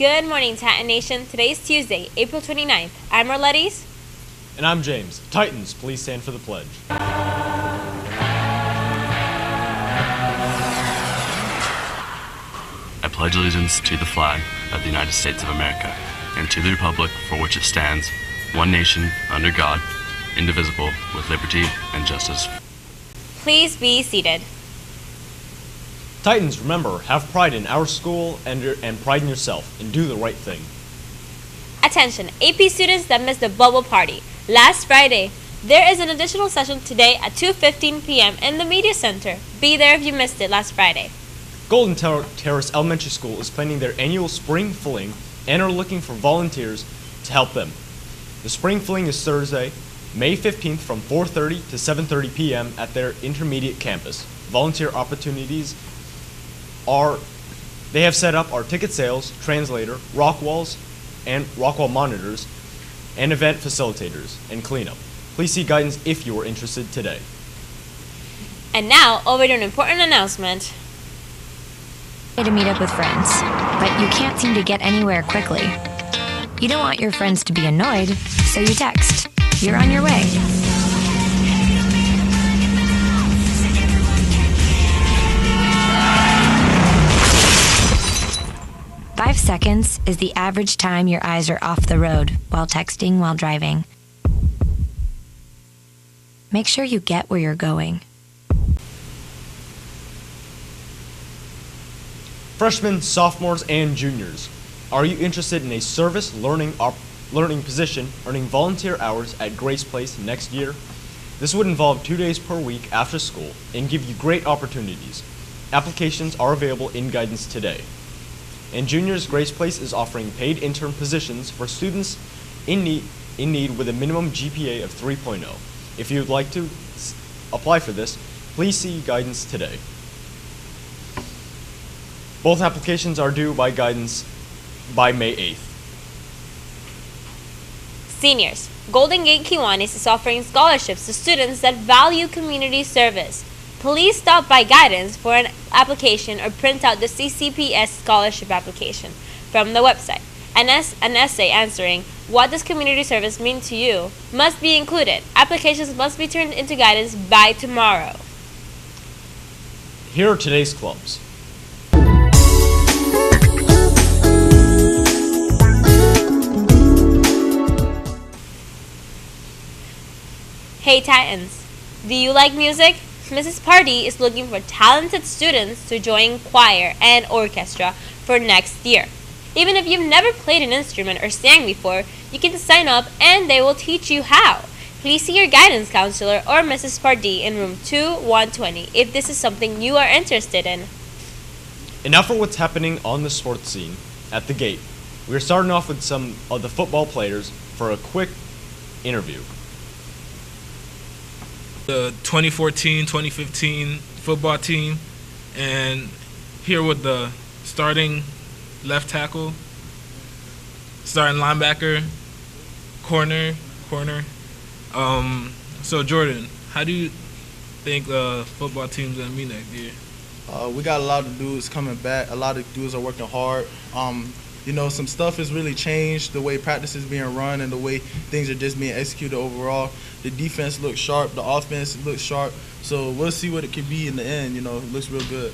Good morning, Titan Nation. Today is Tuesday, April 29th. I'm Arlettis. And I'm James. Titans, please stand for the pledge. I pledge allegiance to the flag of the United States of America and to the republic for which it stands, one nation, under God, indivisible, with liberty and justice. Please be seated. Titans, remember, have pride in our school and pride in yourself, and do the right thing. Attention, AP students that missed the bubble party last Friday. There is an additional session today at 2:15 p.m. in the Media Center. Be there if you missed it last Friday. Golden Terrace Elementary School is planning their annual Spring Fling and are looking for volunteers to help them. The Spring Fling is Thursday, May 15th from 4:30 to 7:30 p.m. at their intermediate campus. Volunteer opportunities they have set up our ticket sales, translator, rock wall monitors, and event facilitators, and cleanup. Please see guidance if you are interested today. And now, over to an important announcement. To meet up with friends, but you can't seem to get anywhere quickly. You don't want your friends to be annoyed, so you text. You're on your way. 5 seconds is the average time your eyes are off the road while texting while driving. Make sure you get where you're going. Freshmen, sophomores, and juniors, are you interested in a service learning position earning volunteer hours at Grace Place next year? This would involve 2 days per week after school and give you great opportunities. Applications are available in guidance today. And juniors, Grace Place is offering paid intern positions for students in need with a minimum GPA of 3.0. If you would like to apply for this, please see guidance today. Both applications are due by guidance by May 8th. Seniors, Golden Gate Kiwanis is offering scholarships to students that value community service. Please stop by guidance for an application or print out the CCPS scholarship application from the website. An essay answering what does community service mean to you must be included. Applications must be turned into guidance by tomorrow. Here are today's clubs. Hey Titans, do you like music? Mrs. Pardee is looking for talented students to join choir and orchestra for next year. Even if you've never played an instrument or sang before, you can sign up and they will teach you how. Please see your guidance counselor or Mrs. Pardee in room 2120 if this is something you are interested in. And now for what's happening on the sports scene at the gate. We're starting off with some of the football players for a quick interview. The 2014-2015 football team, and here with the starting left tackle, starting linebacker, corner. So Jordan, how do you think the football team's gonna be next year? We got a lot of dudes coming back. A lot of dudes are working hard. Some stuff has really changed, the way practice is being run and the way things are just being executed overall. The defense looks sharp, the offense looks sharp, so we'll see what it can be in the end. It looks real good.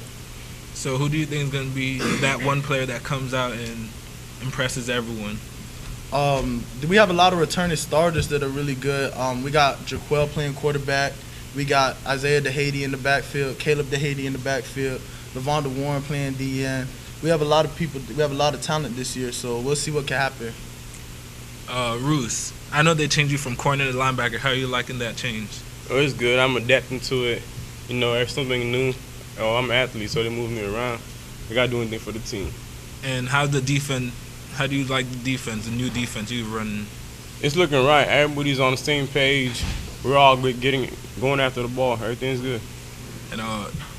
So who do you think is going to be that one player that comes out and impresses everyone? We have a lot of returning starters that are really good. We got Jaquel playing quarterback. We got Isaiah DeHady in the backfield, Caleb DeHady in the backfield, Lavonda Warren playing DN. We have a lot of people. We have a lot of talent this year, so we'll see what can happen. Roos, I know they changed you from corner to linebacker. How are you liking that change? Oh, it's good. I'm adapting to it. It's something new. I'm an athlete, so they move me around. I got to do anything for the team. And how's the defense? How do you like the defense, the new defense you've run? It's looking right. Everybody's on the same page. We're all going after the ball. Everything's good. And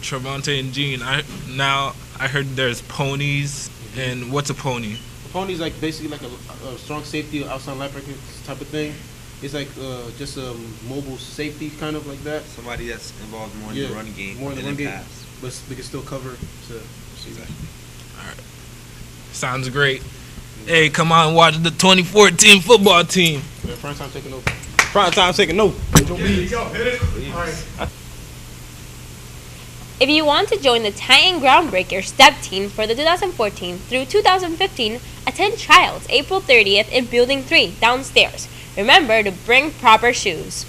Travante and Gene, I heard there's ponies. And what's a pony? A pony's like basically like a strong safety, outside linebacker type of thing. It's like just a mobile safety kind of like that. Somebody that's involved more in the run game more in the than run game, pass. but they can still cover to receive. All right. Sounds great. Hey, come on and watch the 2014 football team. Prime time taking over. Prime time taking over. If you want to join the Titan Groundbreaker STEP team for the 2014 through 2015, attend trials April 30th in Building 3 downstairs. Remember to bring proper shoes.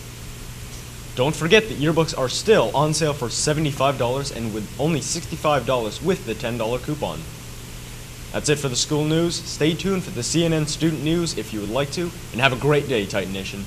Don't forget that yearbooks are still on sale for $75 and with only $65 with the $10 coupon. That's it for the school news. Stay tuned for the CNN Student News if you would like to, and have a great day, Titan Nation.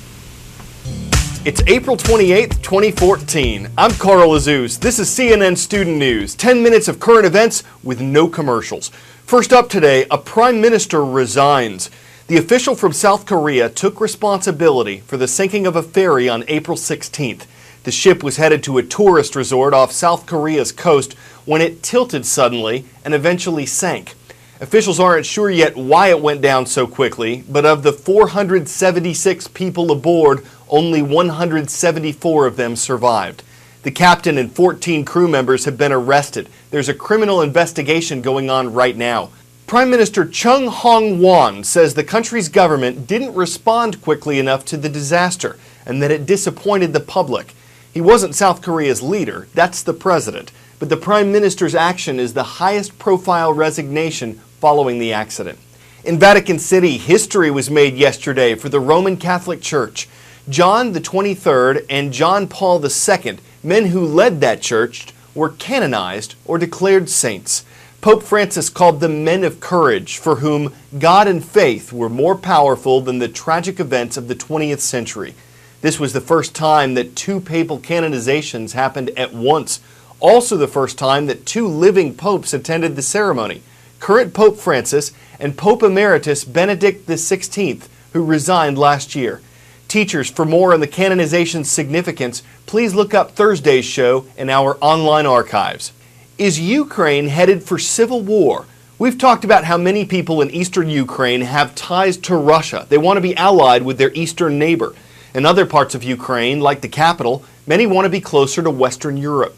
It's April 28th, 2014. I'm Carl Azouz. This is CNN Student News. 10 minutes of current events with no commercials. First up today, a prime minister resigns. The official from South Korea took responsibility for the sinking of a ferry on April 16th. The ship was headed to a tourist resort off South Korea's coast when it tilted suddenly and eventually sank. Officials aren't sure yet why it went down so quickly, but of the 476 people aboard, only 174 of them survived. The captain and 14 crew members have been arrested. There's a criminal investigation going on right now. Prime Minister Chung Hong-won says the country's government didn't respond quickly enough to the disaster and that it disappointed the public. He wasn't South Korea's leader, that's the president, but the prime minister's action is the highest profile resignation following the accident. In Vatican City, history was made yesterday for the Roman Catholic Church. John the 23rd and John Paul II, men who led that church, were canonized or declared saints. Pope Francis called them men of courage, for whom God and faith were more powerful than the tragic events of the 20th century. This was the first time that two papal canonizations happened at once. Also the first time that two living popes attended the ceremony. Current Pope Francis and Pope Emeritus Benedict XVI, who resigned last year. Teachers, for more on the canonization's significance, please look up Thursday's show in our online archives. Is Ukraine headed for civil war? We've talked about how many people in eastern Ukraine have ties to Russia. They want to be allied with their eastern neighbor. In other parts of Ukraine, like the capital, many want to be closer to Western Europe.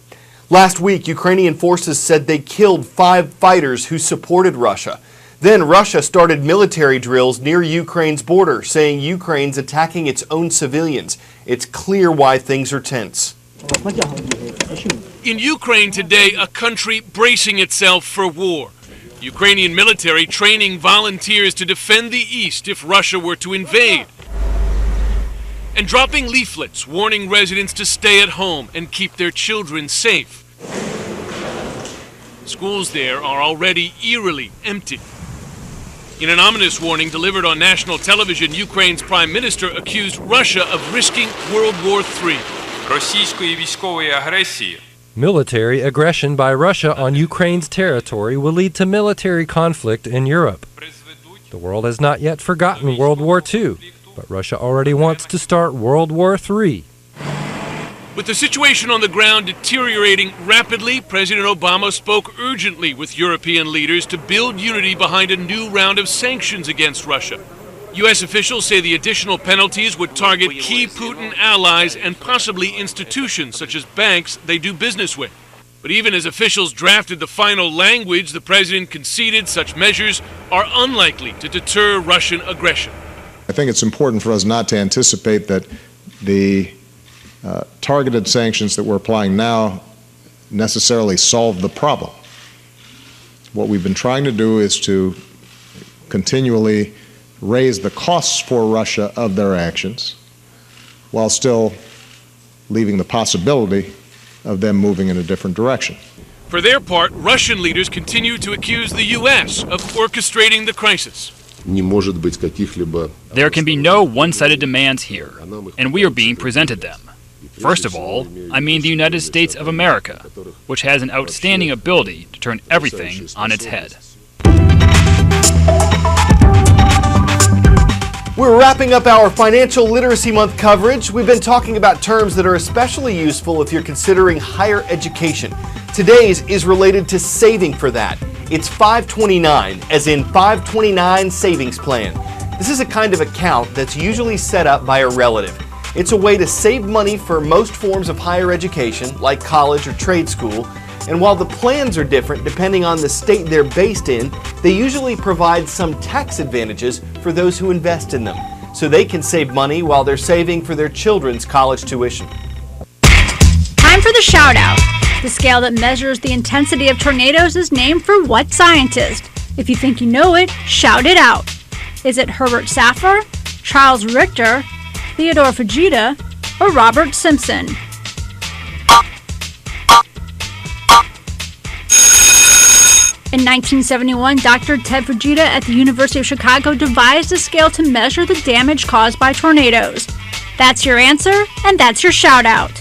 Last week, Ukrainian forces said they killed 5 fighters who supported Russia. Then Russia started military drills near Ukraine's border, saying Ukraine's attacking its own civilians. It's clear why things are tense. In Ukraine today, a country bracing itself for war. Ukrainian military training volunteers to defend the east if Russia were to invade. And dropping leaflets warning residents to stay at home and keep their children safe. Schools there are already eerily empty. In an ominous warning delivered on national television, Ukraine's prime minister accused Russia of risking World War III. Military aggression by Russia on Ukraine's territory will lead to military conflict in Europe. The world has not yet forgotten World War II, but Russia already wants to start World War III. With the situation on the ground deteriorating rapidly, President Obama spoke urgently with European leaders to build unity behind a new round of sanctions against Russia. U.S. officials say the additional penalties would target key Putin allies and possibly institutions such as banks they do business with. But even as officials drafted the final language, the president conceded such measures are unlikely to deter Russian aggression. I think it's important for us not to anticipate that the targeted sanctions that we're applying now necessarily solve the problem. What we've been trying to do is to continually raise the costs for Russia of their actions while still leaving the possibility of them moving in a different direction. For their part, Russian leaders continue to accuse the U.S. of orchestrating the crisis. There can be no one-sided demands here, and we are being presented them. First of all, I mean the United States of America, which has an outstanding ability to turn everything on its head. We're wrapping up our Financial Literacy Month coverage. We've been talking about terms that are especially useful if you're considering higher education. Today's is related to saving for that. It's 529, as in 529 savings plan. This is a kind of account that's usually set up by a relative. It's a way to save money for most forms of higher education, like college or trade school, And while the plans are different depending on the state they're based in, they usually provide some tax advantages for those who invest in them, so they can save money while they're saving for their children's college tuition. Time for the shout out. The scale that measures the intensity of tornadoes is named for what scientist? If you think you know it, shout it out. Is it Herbert Saffer, Charles Richter, Theodore Fujita, or Robert Simpson? In 1971, Dr. Ted Fujita at the University of Chicago devised a scale to measure the damage caused by tornadoes. That's your answer, and that's your shout out.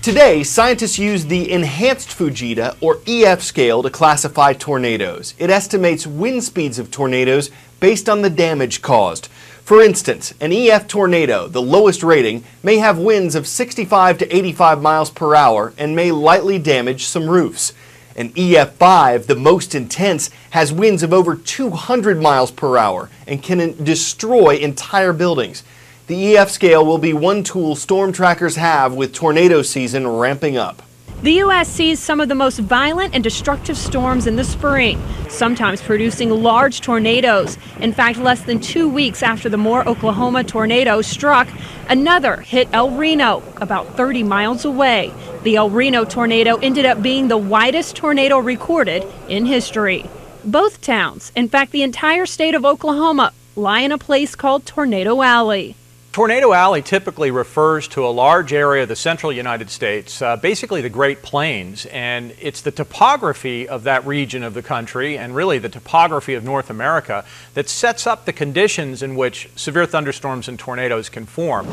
Today, scientists use the Enhanced Fujita, or EF scale, to classify tornadoes. It estimates wind speeds of tornadoes based on the damage caused. For instance, an EF tornado, the lowest rating, may have winds of 65 to 85 miles per hour and may lightly damage some roofs. An EF5, the most intense, has winds of over 200 miles per hour and can destroy entire buildings. The EF scale will be one tool storm trackers have with tornado season ramping up. The U.S. sees some of the most violent and destructive storms in the spring, sometimes producing large tornadoes. In fact, less than 2 weeks after the Moore, Oklahoma tornado struck, another hit El Reno, about 30 miles away. The El Reno tornado ended up being the widest tornado recorded in history. Both towns, in fact the entire state of Oklahoma, lie in a place called Tornado Alley. Tornado Alley typically refers to a large area of the central United States, basically the Great Plains, and it's the topography of that region of the country and really the topography of North America that sets up the conditions in which severe thunderstorms and tornadoes can form.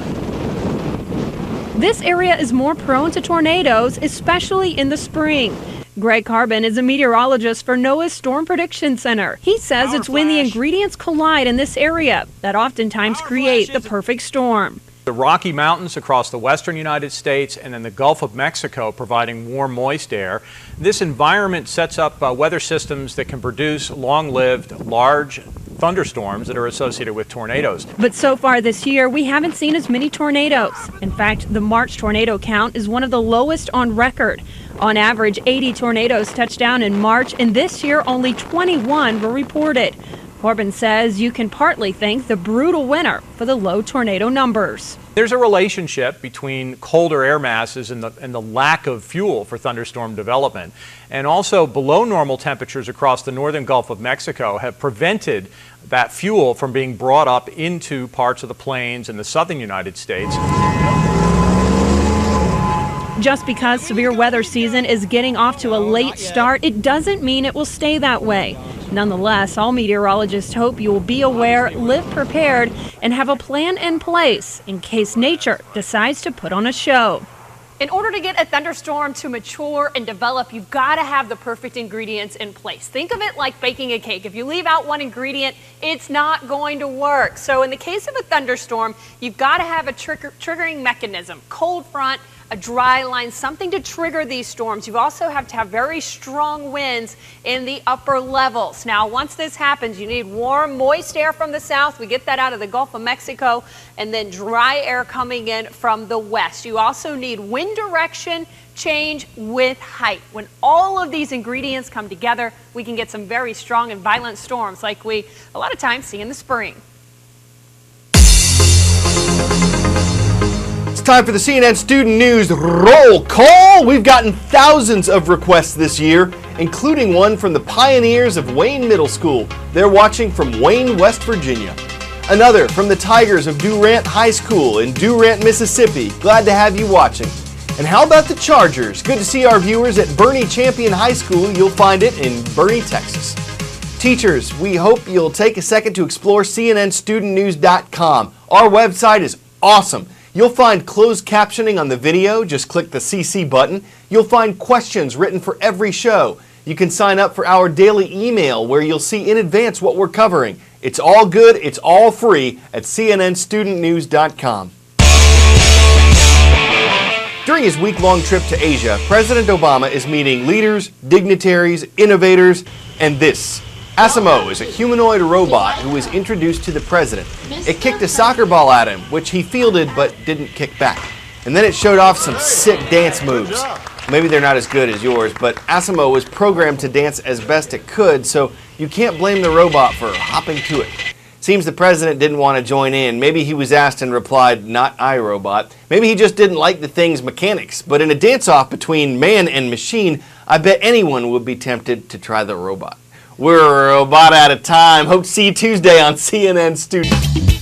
This area is more prone to tornadoes, especially in the spring. Greg Carbon is a meteorologist for NOAA's Storm Prediction Center. He says it's when the ingredients collide in this area that oftentimes create the perfect storm. The Rocky Mountains across the western United States and then the Gulf of Mexico providing warm, moist air. This environment sets up weather systems that can produce long-lived, large thunderstorms that are associated with tornadoes. But so far this year, we haven't seen as many tornadoes. In fact, the March tornado count is one of the lowest on record. On average, 80 tornadoes touched down in March, and this year only 21 were reported. Corbin says you can partly thank the brutal winter for the low tornado numbers. There's a relationship between colder air masses and the lack of fuel for thunderstorm development. And also below normal temperatures across the northern Gulf of Mexico have prevented that fuel from being brought up into parts of the plains in the southern United States. Just because severe weather season is getting off to a late start, it doesn't mean it will stay that way. Nonetheless, all meteorologists hope you will be aware, live prepared, and have a plan in place in case nature decides to put on a show. In order to get a thunderstorm to mature and develop, you've got to have the perfect ingredients in place. Think of it like baking a cake. If you leave out one ingredient, it's not going to work. So in the case of a thunderstorm, you've got to have a triggering mechanism, cold front, a dry line, something to trigger these storms. You also have to have very strong winds in the upper levels. Now, once this happens, you need warm, moist air from the south. We get that out of the Gulf of Mexico, and then dry air coming in from the west. You also need wind direction change with height. When all of these ingredients come together, we can get some very strong and violent storms like we a lot of times see in the spring. Time for the CNN Student News roll call. We've gotten thousands of requests this year, including one from the pioneers of Wayne Middle School. They're watching from Wayne, West Virginia. Another from the Tigers of Durant High School in Durant, Mississippi. Glad to have you watching. And how about the Chargers? Good to see our viewers at Bernie Champion High School. You'll find it in Bernie, Texas. Teachers, we hope you'll take a second to explore cnnstudentnews.com. Our website is awesome. You'll find closed captioning on the video. Just click the CC button. You'll find questions written for every show. You can sign up for our daily email where you'll see in advance what we're covering. It's all good. It's all free at cnnstudentnews.com. During his week-long trip to Asia, President Obama is meeting leaders, dignitaries, innovators, and this. Asimo is a humanoid robot who was introduced to the president. It kicked a soccer ball at him, which he fielded but didn't kick back. And then it showed off some sick dance moves. maybe they're not as good as yours, but Asimo was programmed to dance as best it could, so you can't blame the robot for hopping to it. Seems the president didn't want to join in. Maybe he was asked and replied, "Not I, robot." Maybe he just didn't like the thing's mechanics. But in a dance-off between man and machine, I bet anyone would be tempted to try the robot. We're a robot out of time. Hope to see you Tuesday on CNN Student.